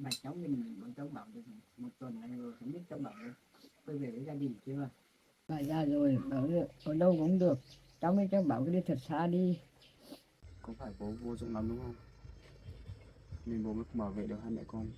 mà cháu mình bọn cháu bảo được một tuần này rồi, không biết cháu bảo quay về với gia đình chưa. Mà ra rồi bảo được ở đâu cũng được, cháu mới cháu bảo cái đi thật xa đi. Có phải bố vô dụng lắm đúng không? Nên bố mới không bảo vệ được hai mẹ con.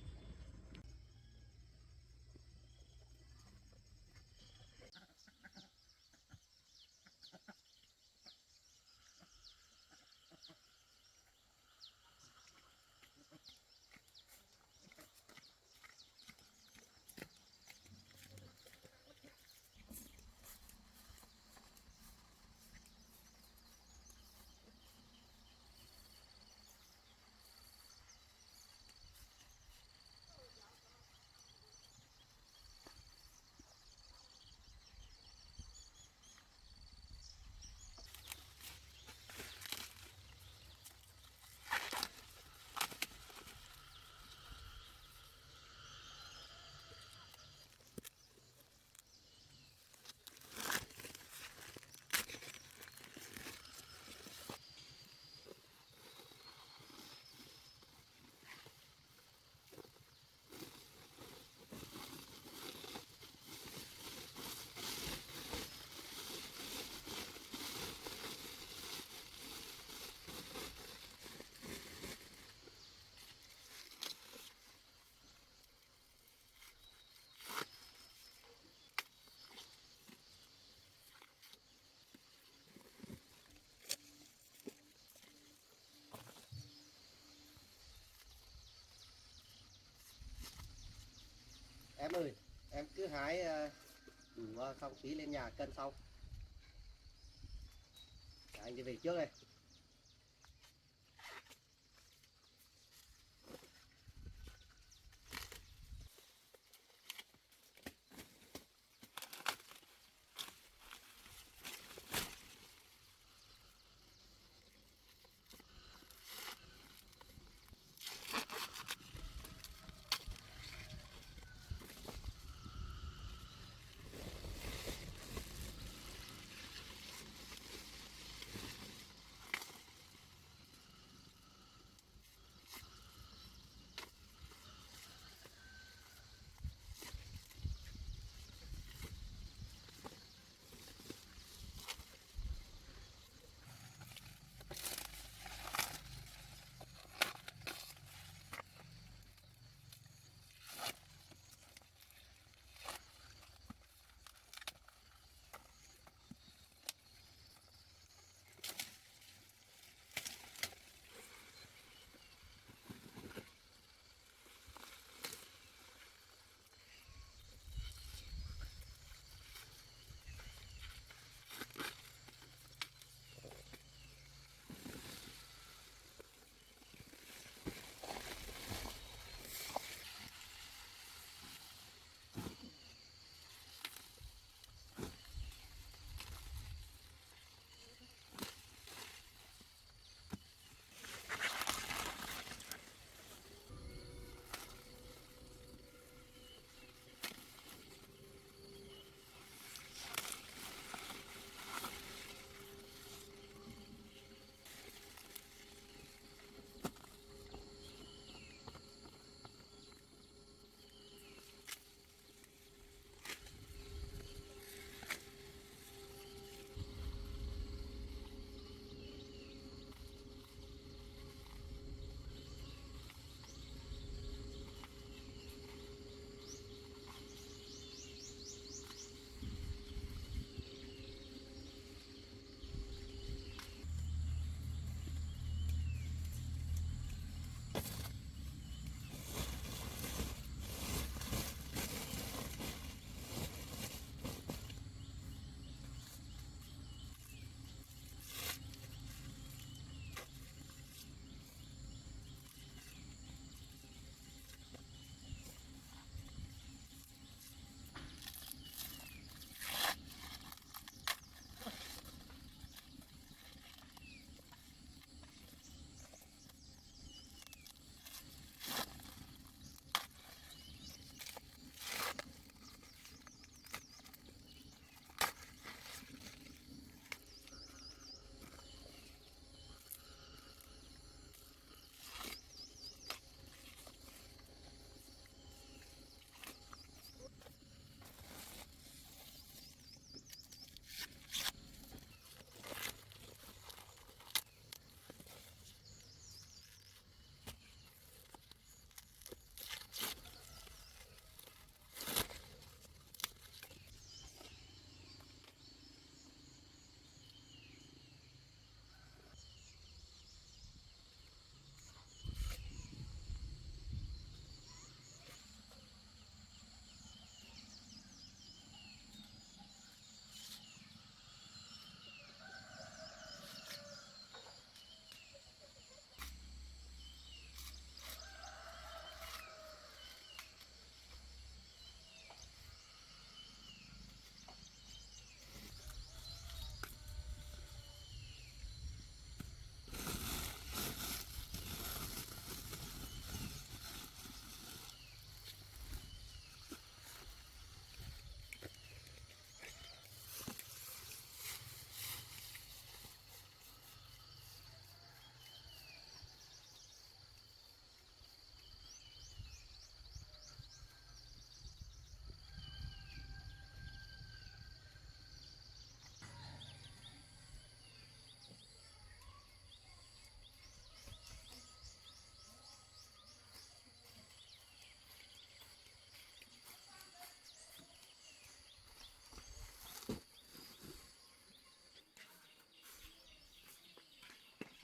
Em ơi, em cứ hái đủ xong tí lên nhà cân sau. Anh đi về trước đây.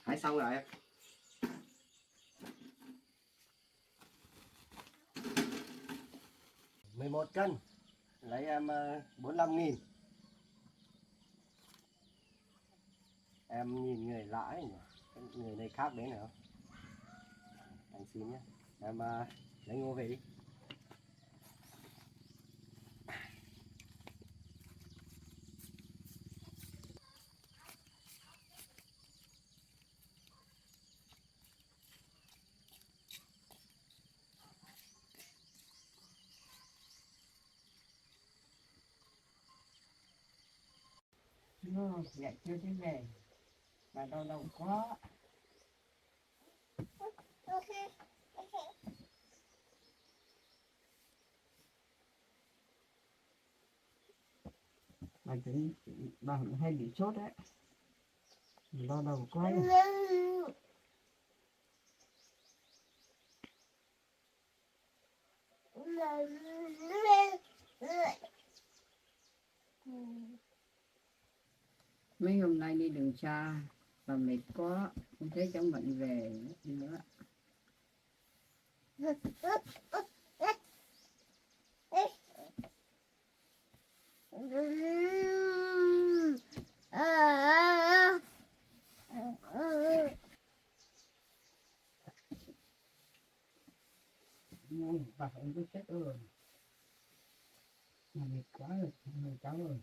hái xong rồi em. 11 cân lấy em 45.000. Em nhìn người lãi nhỉ, cái người này khác đấy nữa. Anh xin nhé, em lấy ngô về đi. nó dạ chưa thấy về mà đau đầu quá. Mà chứng bà hay bị sốt đấy, đau đầu quá. Mấy hôm nay đi đường xa và mệt quá, không thấy cháu Mạnh về nữa. Bà không có chết rồi, mà mệt quá rồi, mệt cháu rồi.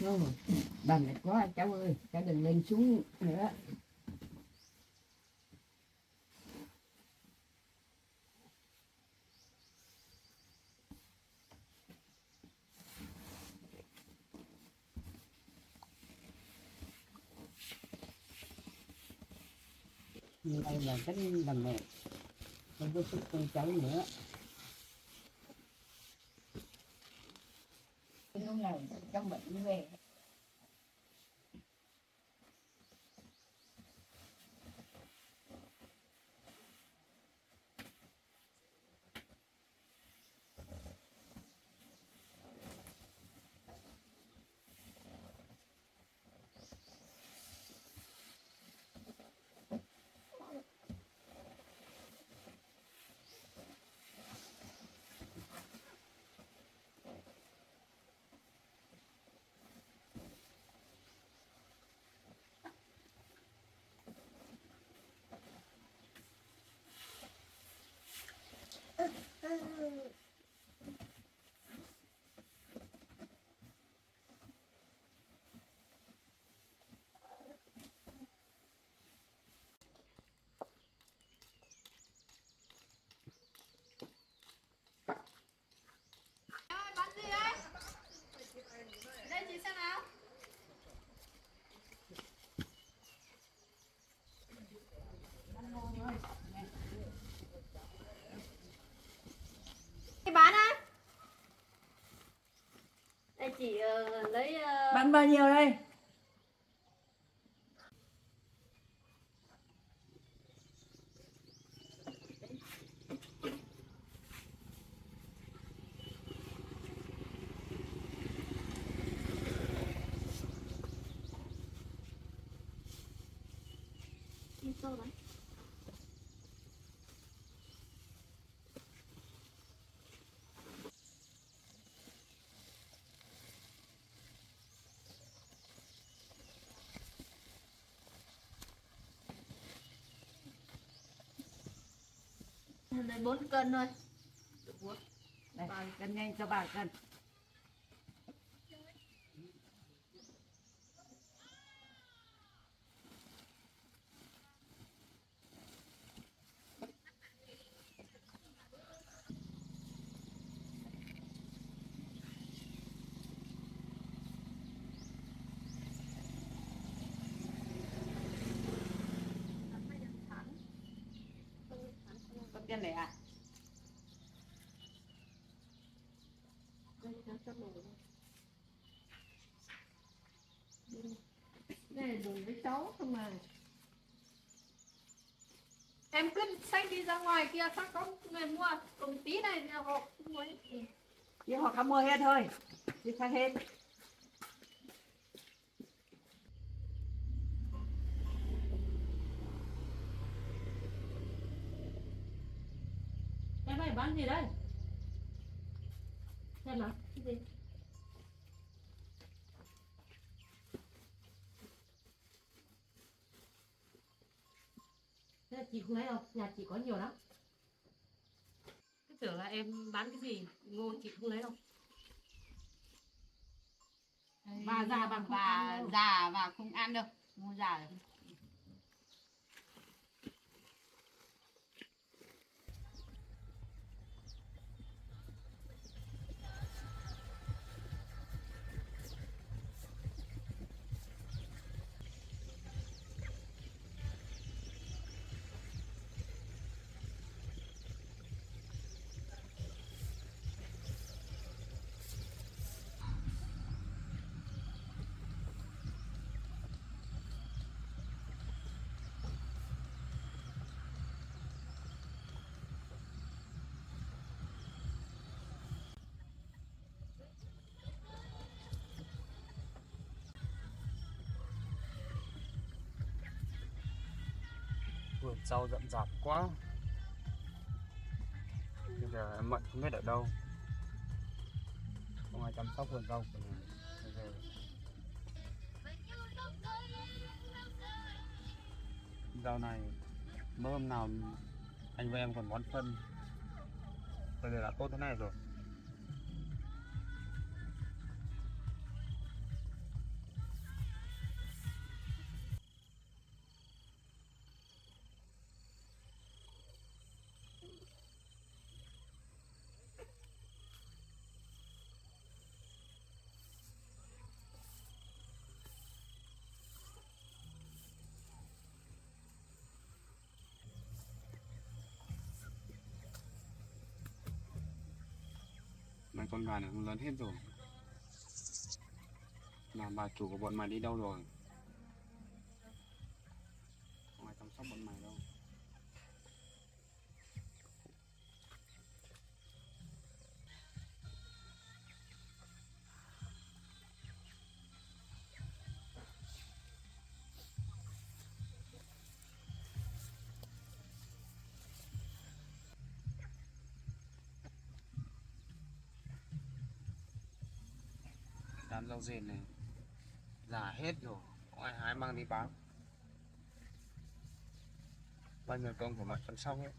Thôi, bà mệt quá cháu ơi, cháu đừng lên xuống nữa. Như đây là tính làm mẹ, không có sức con cháu nữa. Lúc nào cháu bệnh về. Bán á? Đây chỉ lấy Bán bao nhiêu đây? lấy 4 cân thôi. Đây. bà cân nhanh cho bà cân. Có tiền này à? Này dùng với cháu thôi mà. Em cứ xách đi ra ngoài kia chắc có người mua cùng tí này nhà họ mua. Chứ họ không mua hết thôi. Chứ sao hết. Em này bán gì đây? Xem nào, cái gì? Thế là chị không lấy đâu, nhà chị có nhiều lắm. Cứ tưởng là em bán cái gì, ngô chị không lấy đâu. Bà già bà không ăn đâu. Già bà không ăn đâu. Mua già rồi. Vườn rau rậm rạp quá. Bây giờ em Mận không biết ở đâu, không ai chăm sóc vườn rau của mình. Bây giờ rau này mới hôm nào anh với em còn bón phân, bây giờ đã tốt thế này rồi. Mấy con gà này cũng lớn hết rồi. Là bà chủ của bọn mày đi đâu rồi? Không ai chăm sóc bọn mày đâu. Đám rau rền này già hết rồi, có ai hái mang đi bán. Bao nhiêu công của mặt chăm sóc ấy.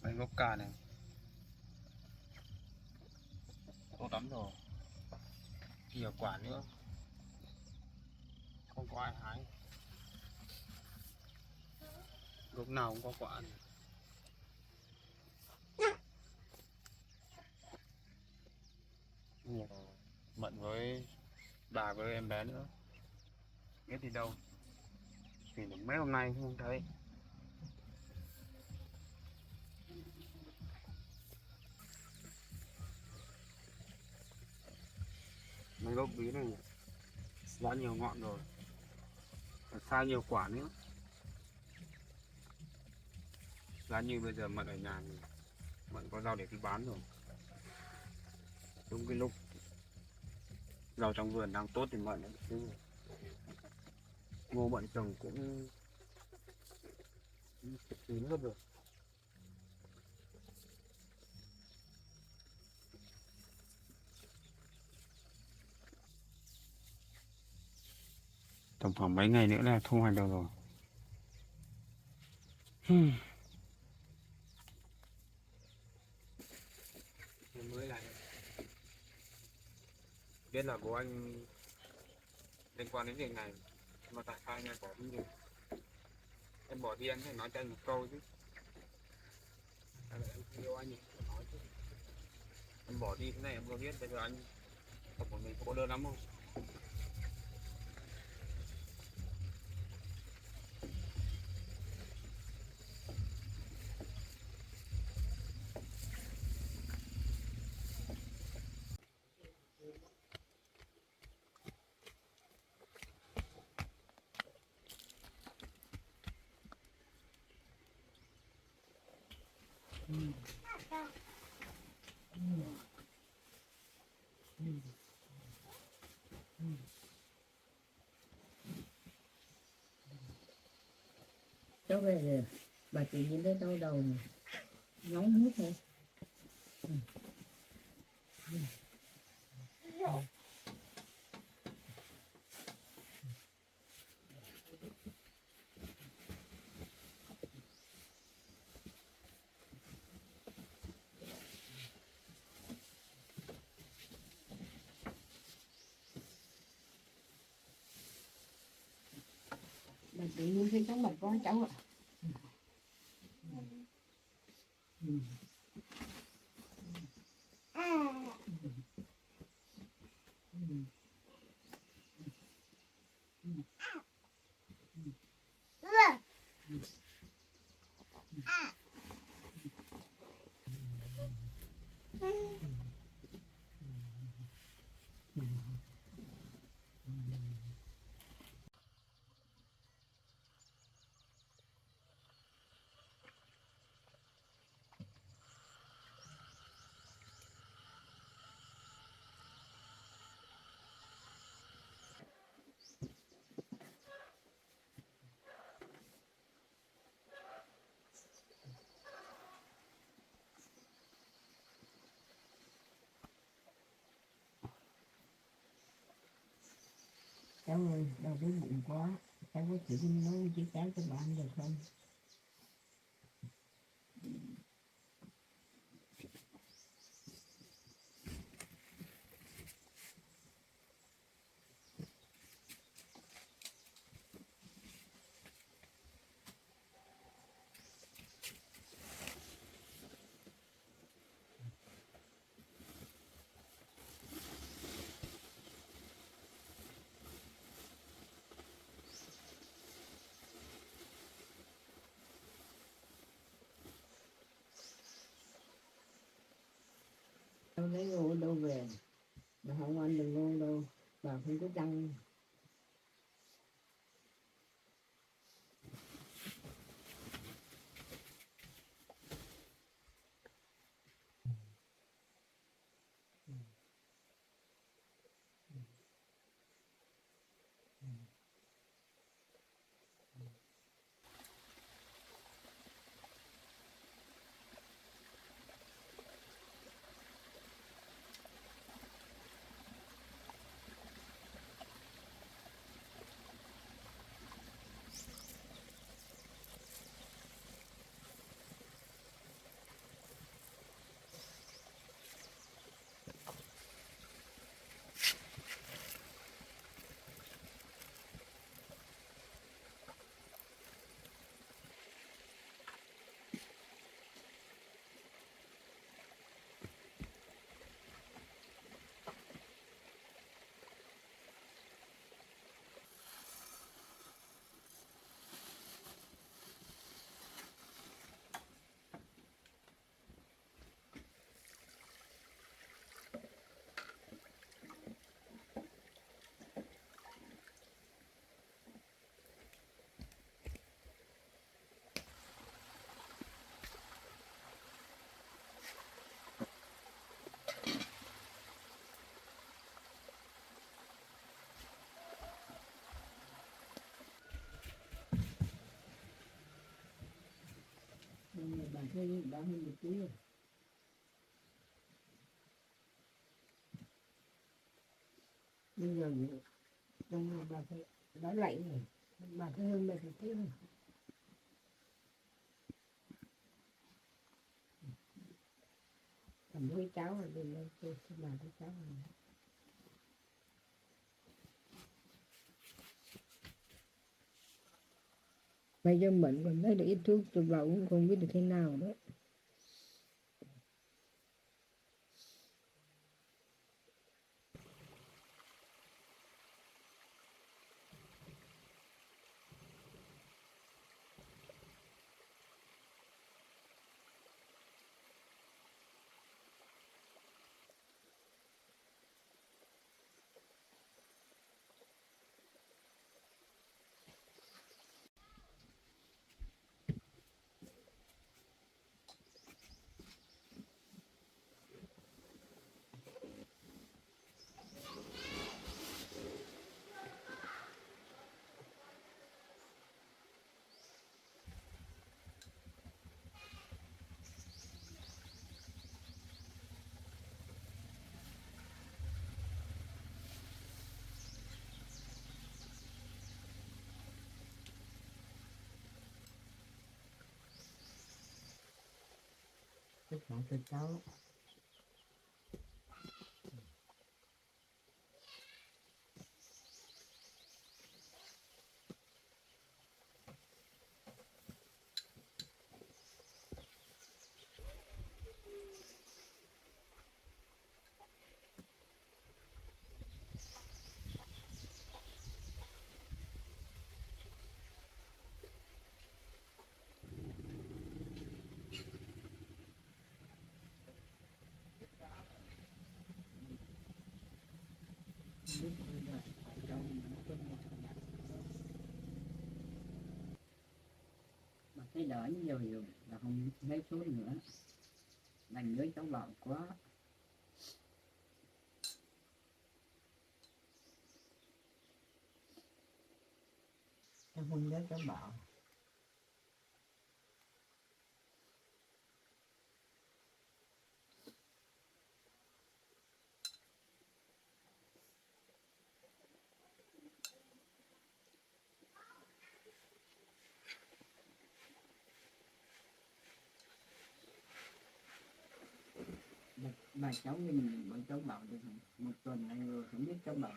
Đây gốc cà này tốt lắm rồi, nhiều quả nữa, không có ai hái. Gốc nào cũng có quả này. Nhiều. Mận với bà với em bé nữa, biết đi đâu, tìm được mấy hôm nay không thấy. Mấy gốc bí này đã nhiều ngọn rồi, xa nhiều quả nữa. Giá như bây giờ Mận ở nhà thì Mận có rau để đi bán rồi. Đúng cái lúc rau trong vườn đang tốt thì Mận ấy, chứ ngô Mận trồng cũng chín hết rồi. Tầm khoảng mấy ngày nữa là thu hoạch được rồi. Em mới lại biết là bố anh liên quan đến việc này, mà tại sao anh lại bỏ đi được? Em bỏ đi anh phải nói cho anh một câu chứ. Hay là em không yêu anh thì phải nói chứ. Em bỏ đi thế này em có biết bây giờ anh ở một mình cô đơn lắm không? Cháu về rồi, bà tự nhiên thấy đau đầu này. Nóng hết thôi. Bà tự nhiên thấy chóng mặt quá cháu ạ. Cháu ơi, đau cái bụng quá. Cháu có thể nói với cháu cho bạn được không? Cháu lấy ngô đâu về. Bà không ăn được ngô đâu. Bà không có răng. Bà thấy đã hơn một tí rồi. Bây giờ trong bà thấy nó lạnh rồi mà cái hương này thì tiếc rồi. Cầm với cháu rồi đi lên tôi làm với cháu rồi. Bây giờ mình còn thấy được ít thuốc tôi vào cũng không biết được thế nào nữa. Tất cả cho cháu. Mà cái đỡ nhiều nhiều là không lấy xuống nữa, đành với cháu bảo quá. Cháu không nhớ cháu bảo. Mà cháu mình bọn cháu bảo được một tuần này rồi, không biết cháu bảo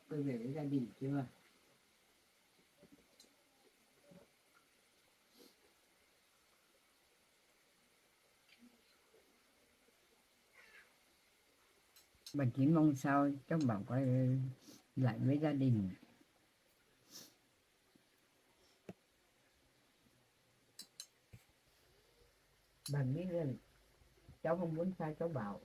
tôi về với gia đình chưa. Bà chỉ mong sao cháu bảo quay lại với gia đình. Bà biết là cháu không muốn xa cháu bảo.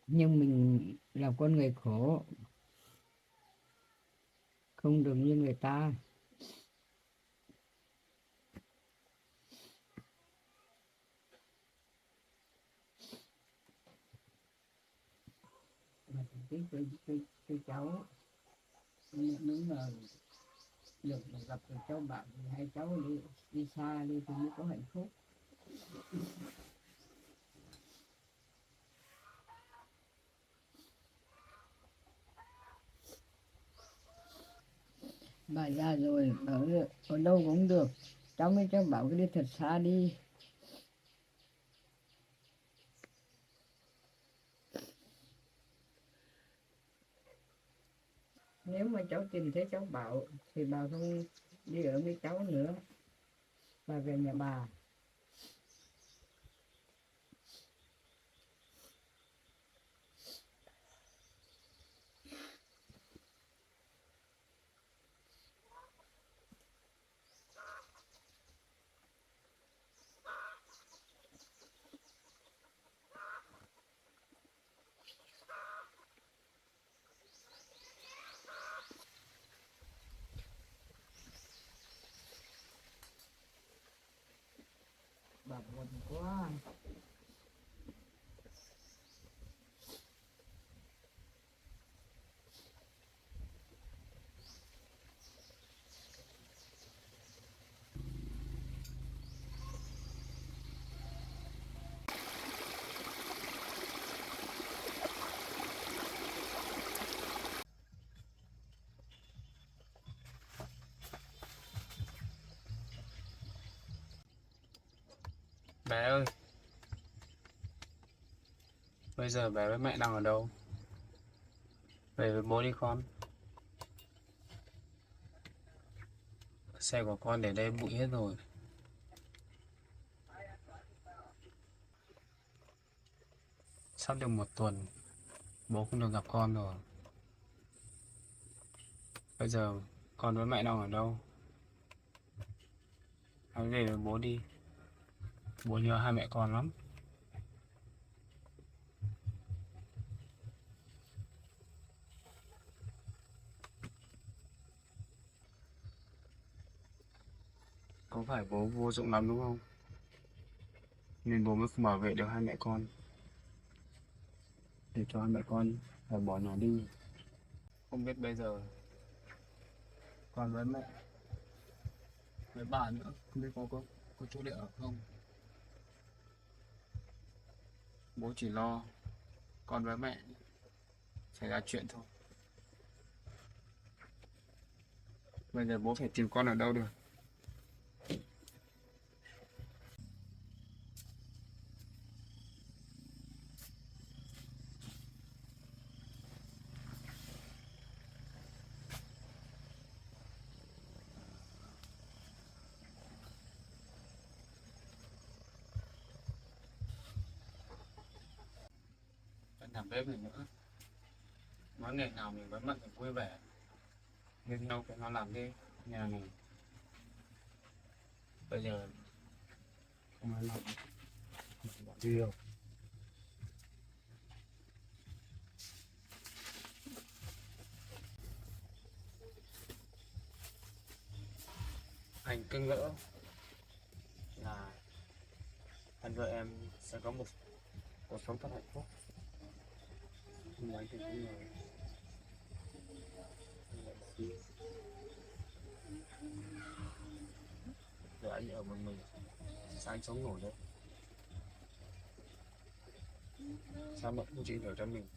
Nhưng mình là con người khổ, không được như người ta. Mà tí cái cháu đúng là được gặp được cháu bạn thì hai cháu đi xa đi thì mới có hạnh phúc. Bà già rồi ở đâu cũng được, cháu mới cháu bảo cái đi thật xa đi. Nếu mà cháu tìm thấy cháu bảo thì bà không đi ở với cháu nữa, bà về nhà bà. Bà buồn quá. Bé ơi, bây giờ bé với mẹ đang ở đâu? Về với bố đi con. Xe của con để đây bụi hết rồi. Sắp được 1 tuần, bố không được gặp con rồi. Bây giờ con với mẹ đang ở đâu? Hãy về với bố đi. Bố nhớ hai mẹ con lắm. Có phải bố vô dụng lắm đúng không? Nên bố mới không bảo vệ được hai mẹ con. Để cho hai mẹ con phải bỏ nó đi. Không biết bây giờ con với mẹ với bà nữa không biết có chỗ để ở không. Bố chỉ lo con với mẹ xảy ra chuyện thôi. Bây giờ bố phải tìm con ở đâu được. Vẫn làm bếp này nữa. Nói ngày nào mình vẫn bận vui vẻ. Nhưng đâu phải nó làm đi nhà này. Bây giờ không ai làm mình bỏ đi đâu. Anh cứ ngỡ là anh vợ em sẽ có một cuộc sống thật hạnh phúc, nhưng mà anh thì không ngờ anh lại bỏ đi. Giờ anh ở một mình, sao anh sống nổi đâu? Sao mẹ không chịu hiểu cho mình?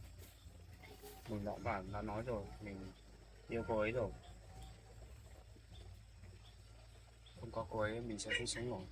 Mình đã bảo đã nói rồi, mình yêu cô ấy rồi. Không có cô ấy mình sẽ không sống nổi.